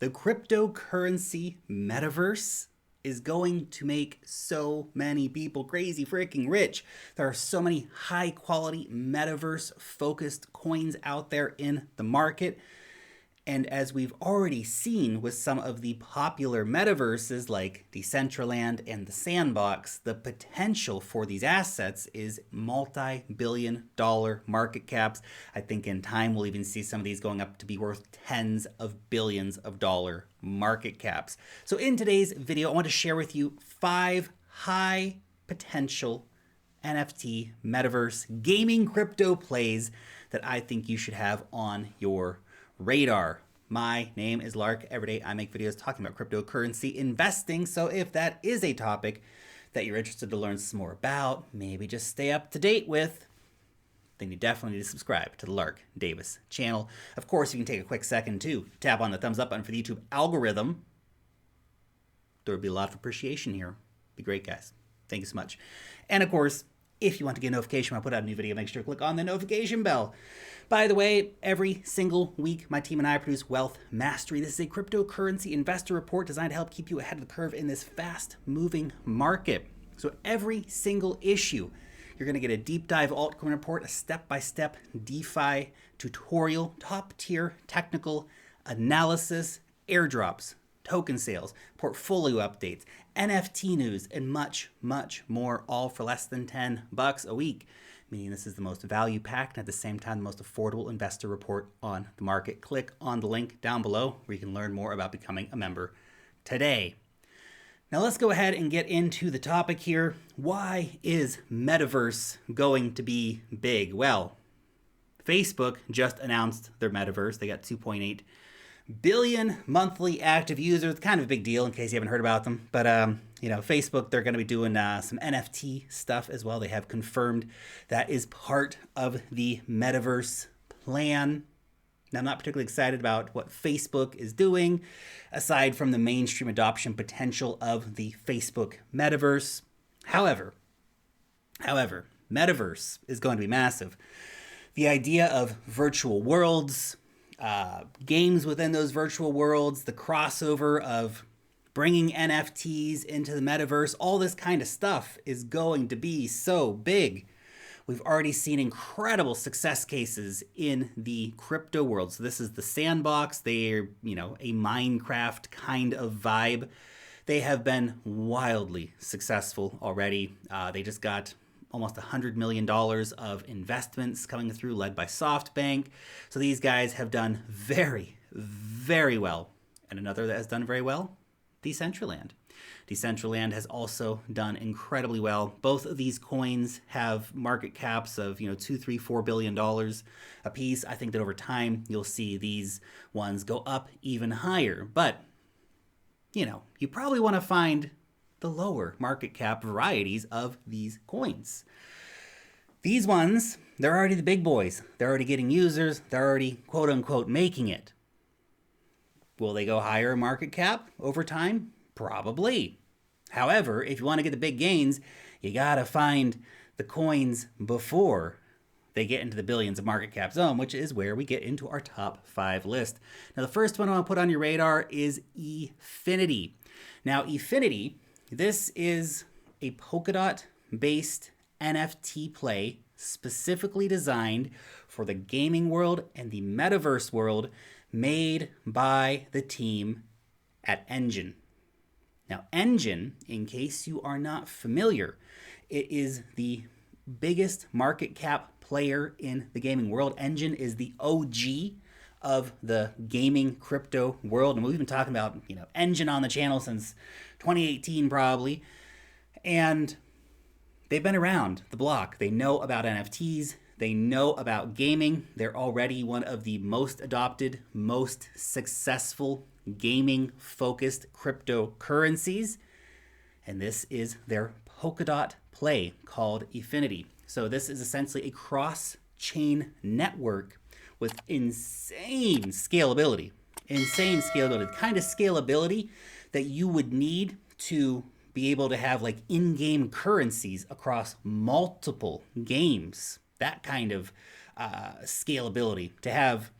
The cryptocurrency metaverse is going to make so many people crazy freaking rich. There are so many high quality metaverse focused coins out there in the market. And as we've already seen with some of the popular metaverses like Decentraland and the Sandbox, the potential for these assets is multi-billion-dollar market caps. I think in time we'll even see some of these going up to be worth tens of billions of dollar market caps. So in today's video, I want to share with you 5 high potential NFT, metaverse, gaming crypto plays that I think you should have on your radar. My name is Lark. Every day I make videos talking about cryptocurrency investing. So if that is a topic that you're interested to learn some more about, maybe just stay up to date with, then you definitely need to subscribe to the Lark Davis channel. Of course, you can take a quick second to tap on the thumbs up button for the YouTube algorithm. There would be a lot of appreciation here. Be great, guys. Thank you so much. And of course, if you want to get a notification when I put out a new video, make sure to click on the notification bell. By the way, every single week, my team and I produce Wealth Mastery. This is a cryptocurrency investor report designed to help keep you ahead of the curve in this fast-moving market. So every single issue, you're going to get a deep dive altcoin report, a step-by-step DeFi tutorial, top-tier technical analysis, airdrops, token sales, portfolio updates, NFT news, and much, much more, all for less than $10 a week. Meaning this is the most value-packed and at the same time the most affordable investor report on the market. Click on the link down below where you can learn more about becoming a member today. Now let's go ahead and get into the topic here. Why is Metaverse going to be big? Well, Facebook just announced their Metaverse. They got 2.8 billion monthly active users. Kind of a big deal in case you haven't heard about them. But, Facebook, they're going to be doing some NFT stuff as well. They have confirmed that is part of the Metaverse plan. Now, I'm not particularly excited about what Facebook is doing, aside from the mainstream adoption potential of the Facebook Metaverse. However, Metaverse is going to be massive. The idea of virtual worlds, games within those virtual worlds, the crossover of bringing NFTs into the metaverse, all this kind of stuff is going to be so big. We've already seen incredible success cases in the crypto world. So this is the Sandbox. They're, a Minecraft kind of vibe. They have been wildly successful already. They just got almost $100 million of investments coming through, led by SoftBank. So these guys have done very, very well. And another that has done very well, Decentraland. Decentraland has also done incredibly well. Both of these coins have market caps of, $2, $3, $4 billion a piece. I think that over time, you'll see these ones go up even higher. But, you probably want to find the lower market cap varieties of these coins. These ones, they're already the big boys. They're already getting users. They're already, quote unquote, making it. Will they go higher market cap over time? Probably. However, if you want to get the big gains, you got to find the coins before they get into the billions of market cap zone, which is where we get into our top 5 list. Now, the first one I want to put on your radar is Efinity. Now, Efinity, this is a Polkadot-based NFT play specifically designed for the gaming world and the metaverse world, made by the team at Engine. Now, Engine, in case you are not familiar, it is the biggest market cap player in the gaming world. Engine is the OG of the gaming crypto world. And we've been talking about, Engine on the channel since 2018 probably. And they've been around the block. They know about NFTs. They know about gaming. They're already one of the most adopted, most successful gaming-focused cryptocurrencies. And this is their Polkadot play called Efinity. So this is essentially a cross-chain network with insane scalability. The kind of scalability that you would need to be able to have like in-game currencies across multiple games. That kind of scalability. To have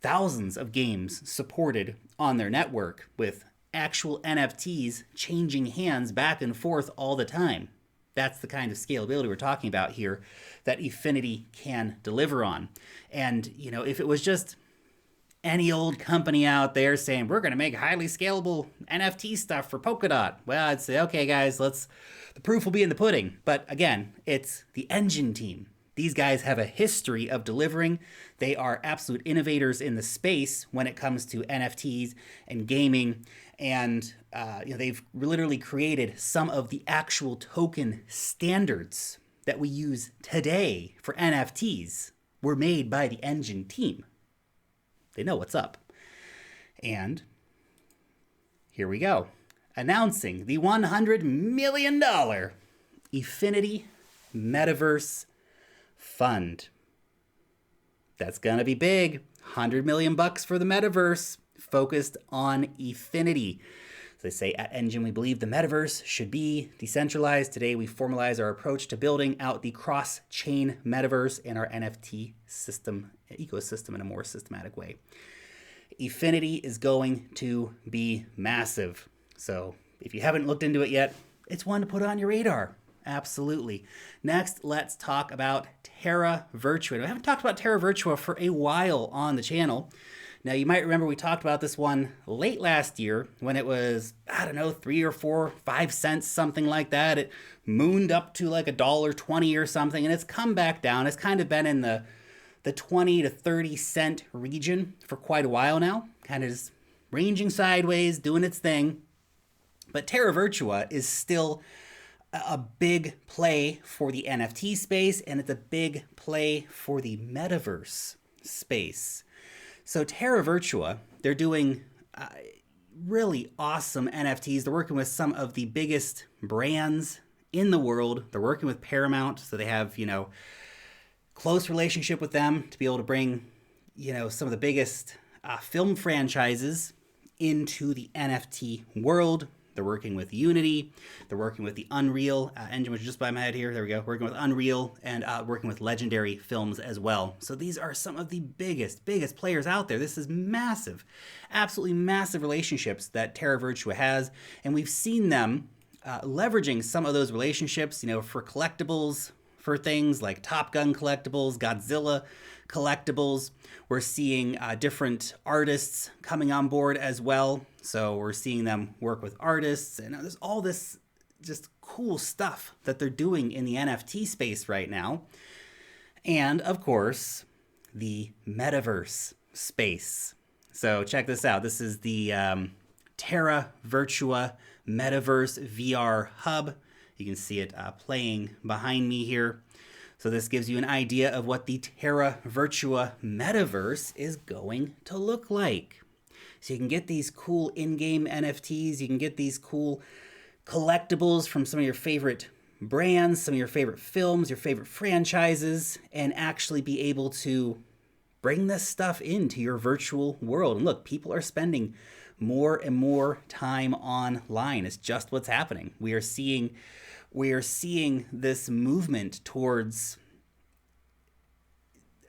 thousands of games supported on their network with actual NFTs changing hands back and forth all the time. That's the kind of scalability we're talking about here that Efinity can deliver on. And, you know, if it was just any old company out there saying, we're going to make highly scalable NFT stuff for Polkadot, well, I'd say, okay, guys, the proof will be in the pudding. But again, it's the engine team. These guys have a history of delivering. They are absolute innovators in the space when it comes to NFTs and gaming. And they've literally created some of the actual token standards that we use today for NFTs were made by the engine team. They know what's up. And here we go. Announcing the $100 million Efinity Metaverse Fund. That's gonna be big. $100 million for the Metaverse, focused on Efinity. As they say at Engine, we believe the Metaverse should be decentralized. Today, we formalize our approach to building out the cross-chain Metaverse and our NFT ecosystem in a more systematic way. Efinity is going to be massive. So if you haven't looked into it yet, it's one to put on your radar. Absolutely. Next, let's talk about Terra Virtua. We haven't talked about Terra Virtua for a while on the channel. Now, you might remember we talked about this one late last year when it was, I don't know, 3 or 4, 5 cents, something like that. It mooned up to like $1.20 or something, and it's come back down. It's kind of been in the 20 to 30 cent region for quite a while now, kind of just ranging sideways, doing its thing. But Terra Virtua is still a big play for the NFT space, and it's a big play for the Metaverse space. So Terra Virtua, they're doing really awesome NFTs. They're working with some of the biggest brands in the world. They're working with Paramount, so they have, close relationship with them to be able to bring, some of the biggest film franchises into the NFT world. They're working with Unity. They're working with the Unreal Engine, which is just by my head here. There we go. Working with Unreal and working with Legendary Films as well. So these are some of the biggest players out there. This is massive, absolutely massive relationships that Terra Virtua has. And we've seen them leveraging some of those relationships, for collectibles, for things like Top Gun collectibles, Godzilla collectibles. We're seeing different artists coming on board as well. So we're seeing them work with artists, and there's all this just cool stuff that they're doing in the NFT space right now. And of course, the Metaverse space. So check this out. This is the Terra Virtua Metaverse VR Hub. You can see it playing behind me here. So this gives you an idea of what the Terra Virtua Metaverse is going to look like. So you can get these cool in-game NFTs, you can get these cool collectibles from some of your favorite brands, some of your favorite films, your favorite franchises, and actually be able to bring this stuff into your virtual world. And look, people are spending more and more time online. It's just what's happening. We are seeing this movement towards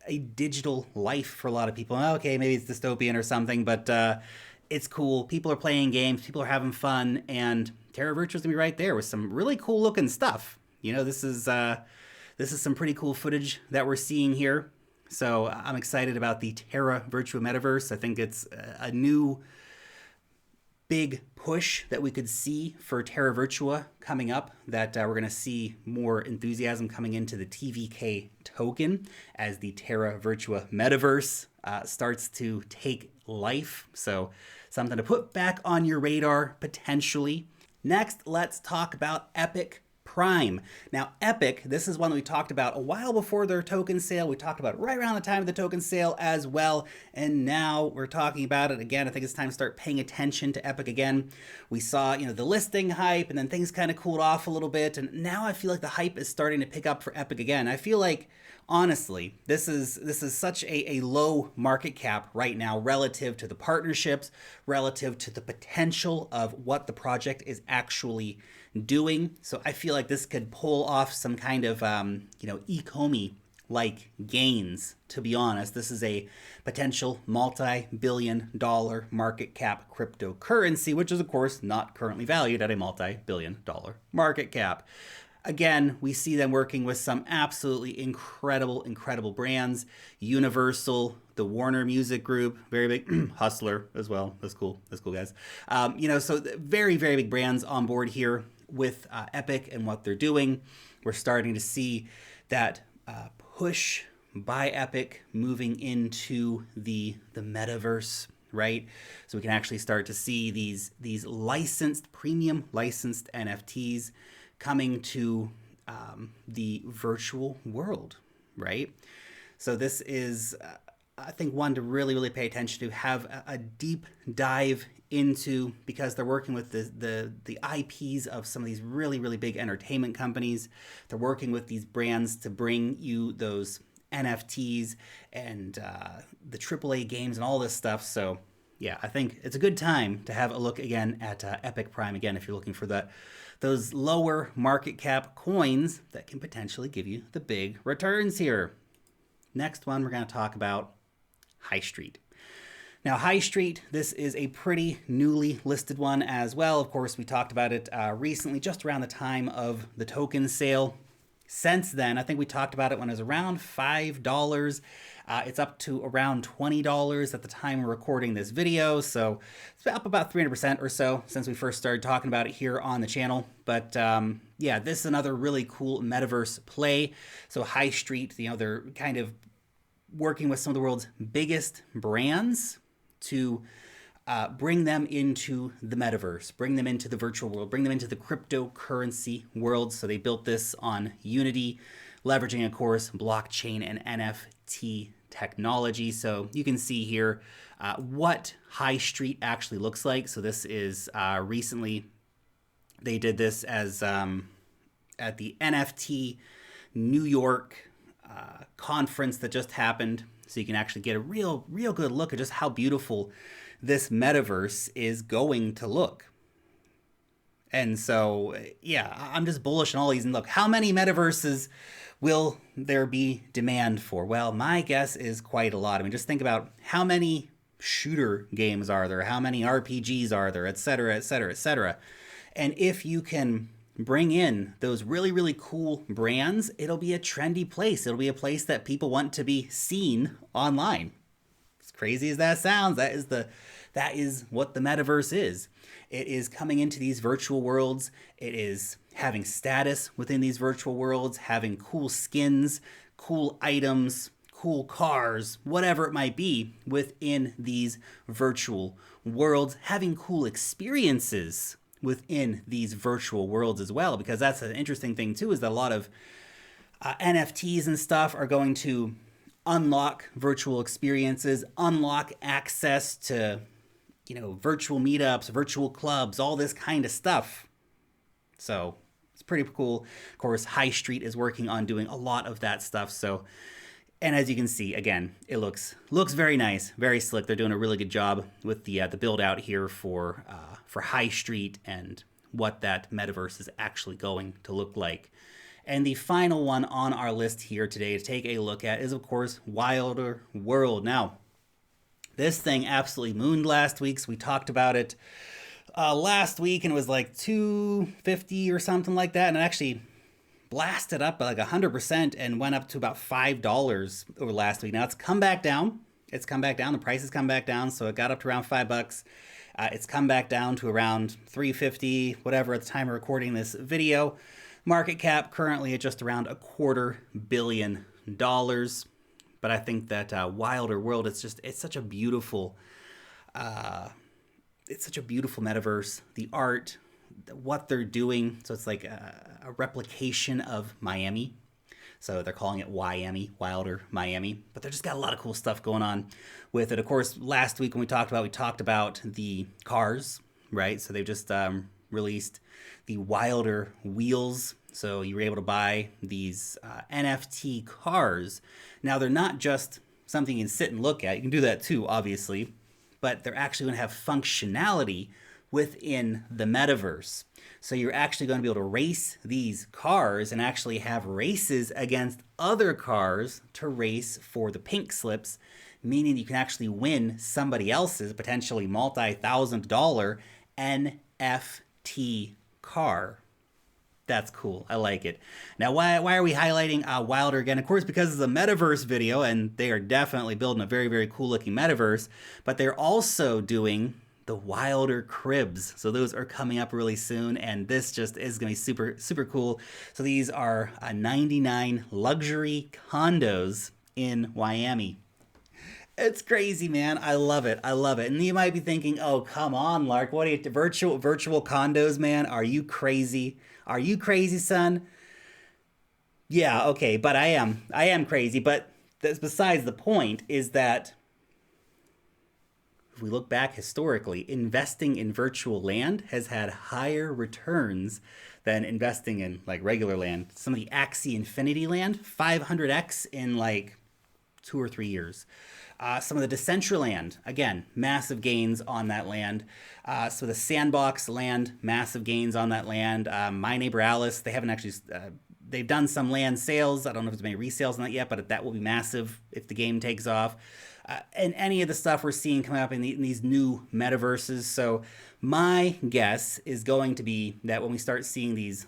a digital life for a lot of people. Okay, maybe it's dystopian or something, but it's cool. People are playing games, people are having fun, and Terra Virtua is gonna be right there with some really cool looking stuff. This is some pretty cool footage that we're seeing here. So I'm excited about the Terra Virtua Metaverse. I think it's a new big push that we could see for Terra Virtua coming up, that we're going to see more enthusiasm coming into the TVK token as the Terra Virtua Metaverse starts to take life. So something to put back on your radar potentially. Next, let's talk about Epik Prime. Now, Epik, this is one that we talked about a while before their token sale. We talked about it right around the time of the token sale as well. And now we're talking about it again. I think it's time to start paying attention to Epik again. We saw, the listing hype, and then things kind of cooled off a little bit. And now I feel like the hype is starting to pick up for Epik again. I feel like, honestly, this is such a low market cap right now relative to the partnerships, relative to the potential of what the project is actually doing. So I feel like this could pull off some kind of, e-commy like gains, to be honest. This is a potential multi-billion-dollar market cap cryptocurrency, which is, of course, not currently valued at a multi-billion-dollar market cap. Again, we see them working with some absolutely incredible brands. Universal, the Warner Music Group, very big. Hustler as well. That's cool, guys. So very big brands on board here with Epik and what they're doing. We're starting to see that push by Epik moving into the Metaverse, right? So we can actually start to see these premium licensed NFTs coming to the virtual world, right? So this is, I think, one to really pay attention to, have a deep dive into, because they're working with the IPs of some of these really big entertainment companies. They're working with these brands to bring you those NFTs and the AAA games and all this stuff. So yeah, I think it's a good time to have a look again at Epik Prime again if you're looking for those lower market cap coins that can potentially give you the big returns here. Next one, we're going to talk about High Street. Now, High Street, this is a pretty newly listed one as well. Of course, we talked about it recently, just around the time of the token sale. Since then, I think we talked about it when it was around $5. It's up to around $20 at the time we're recording this video. So it's up about 300% or so since we first started talking about it here on the channel. But yeah, this is another really cool metaverse play. So High Street, they're kind of working with some of the world's biggest brands to bring them into the metaverse, bring them into the virtual world, bring them into the cryptocurrency world. So they built this on Unity, leveraging, of course, blockchain and NFT technology. So you can see here what High Street actually looks like. So this is recently, they did this as at the NFT New York conference that just happened. So you can actually get a real good look at just how beautiful this metaverse is going to look. And so, yeah, I'm just bullish on all these. And look, how many metaverses will there be demand for? Well, my guess is quite a lot. I mean, just think about how many shooter games are there, how many RPGs are there, et cetera, et cetera, et cetera. And if you can bring in those really cool brands, it'll be a trendy place. It'll be a place that people want to be seen online. As crazy as that sounds, that is what the metaverse is. It is coming into these virtual worlds. It is having status within these virtual worlds, having cool skins, cool items, cool cars, whatever it might be within these virtual worlds, having cool experiences within these virtual worlds as well, because that's an interesting thing too, is that a lot of NFTs and stuff are going to unlock virtual experiences, unlock access to, virtual meetups, virtual clubs, all this kind of stuff. So it's pretty cool. Of course, High Street is working on doing a lot of that stuff. So, and as you can see, again, it looks very nice, very slick. They're doing a really good job with the build out here for High Street and what that metaverse is actually going to look like. And the final one on our list here today to take a look at is, of course, Wilder World. Now, this thing absolutely mooned last week, so we talked about it last week, and it was like $250 or something like that, and it actually blasted up by like 100% and went up to about $5 over last week. Now it's come back down. The price has come back down, so it got up to around $5. It's come back down to around $350, whatever, at the time of recording this video. Market cap currently at just around $250 million. But I think that Wilder World, it's such a beautiful metaverse. The art, what they're doing, so it's like a replication of Miami. So they're calling it Wyemi, Wilder Miami. But they just got a lot of cool stuff going on with it. Of course, last week when we talked about the cars, right? So they've just released the Wilder wheels. So you were able to buy these NFT cars. Now, they're not just something you can sit and look at. You can do that too, obviously. But they're actually going to have functionality within the metaverse. So you're actually going to be able to race these cars and actually have races against other cars to race for the pink slips, meaning you can actually win somebody else's potentially multi-$1,000 NFT car. That's cool. I like it. Now, why are we highlighting Wilder again? Of course, because it's a metaverse video, and they are definitely building a very, very cool looking metaverse, but they're also doing the Wilder cribs. So those are coming up really soon, and this just is going to be super, super cool. So these are 99 luxury condos in Miami. It's crazy, man. I love it. I love it. And you might be thinking, "Oh, come on, Lark. What are you virtual condos, man? Are you crazy? Are you crazy, son?" Yeah, okay, but I am. I am crazy, but that's besides the point is that if we look back historically, investing in virtual land has had higher returns than investing in like regular land. Some of the Axie Infinity land, 500x in like 2 or 3 years. Some of the Decentraland, again, massive gains on that land. So the Sandbox land, massive gains on that land. My Neighbor Alice, they haven't actually, they've done some land sales. I don't know if there's many resales on that yet, but that will be massive if the game takes off. And any of the stuff we're seeing coming up in these new metaverses. So my guess is going to be that when we start seeing these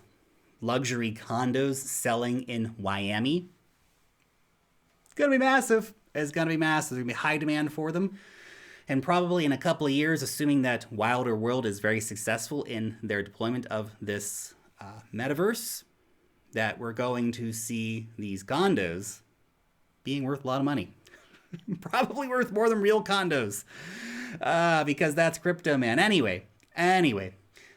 luxury condos selling in Miami, it's going to be massive. It's going to be massive. There's going to be high demand for them. And probably in a couple of years, assuming that Wilder World is very successful in their deployment of this metaverse, that we're going to see these condos being worth a lot of money. Probably worth more than real condos. Because that's crypto, man. Anyway.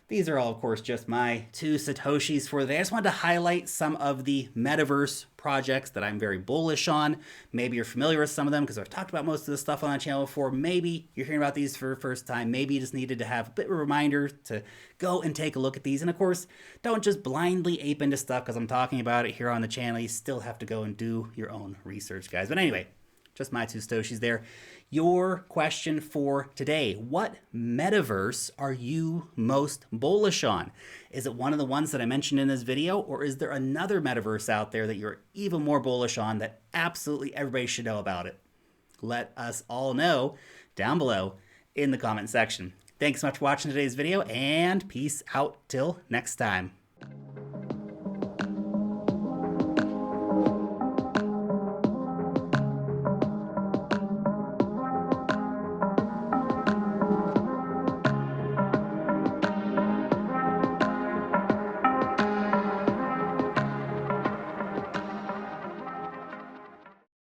These are all, of course, just my 2 Satoshis for the day. I just wanted to highlight some of the metaverse projects that I'm very bullish on. Maybe you're familiar with some of them because I've talked about most of the stuff on the channel before. Maybe you're hearing about these for the first time. Maybe you just needed to have a bit of a reminder to go and take a look at these. And of course, don't just blindly ape into stuff because I'm talking about it here on the channel. You still have to go and do your own research, guys. But anyway, just my 2 Satoshis there. Your question for today: what metaverse are you most bullish on? Is it one of the ones that I mentioned in this video, or is there another metaverse out there that you're even more bullish on that absolutely everybody should know about it? Let us all know down below in the comment section. Thanks so much for watching today's video, and peace out till next time.